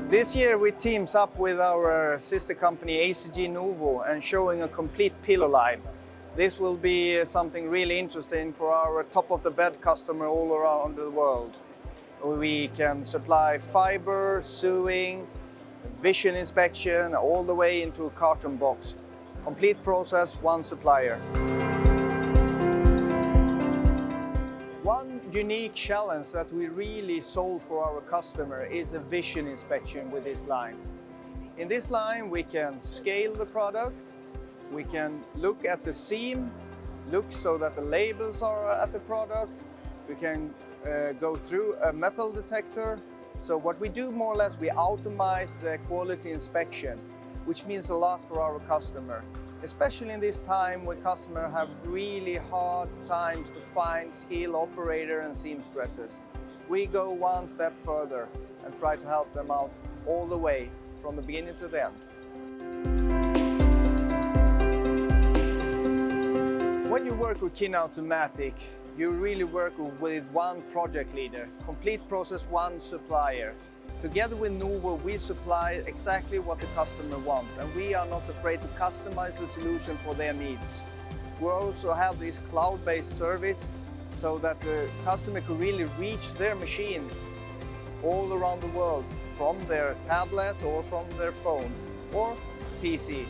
This year we teams up with our sister company ACG Nowo and showing a complete pillow line. This will be something really interesting for our top-of-the-bed customer all around the world. We can supply fiber, sewing, vision inspection, all the way into a carton box. Complete process, one supplier. One unique challenge that we really solve for our customer is a vision inspection with this line. In this line we can scale the product, we can look at the seam, look so that the labels are at the product, we can go through a metal detector. So what we do more or less, we automate the quality inspection, which means a lot for our customer. Especially in this time when customers have really hard times to find skilled operator and seamstresses. We go one step further and try to help them out all the way from the beginning to the end. When you work with Kinna Automatic, you really work with one project leader, complete process, one supplier. Together with Nowo, we supply exactly what the customer wants, and we are not afraid to customize the solution for their needs. We also have this cloud-based service so that the customer can really reach their machine all around the world from their tablet or from their phone or PC.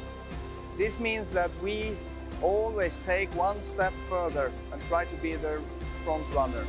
This means that we always take one step further and try to be their front runner.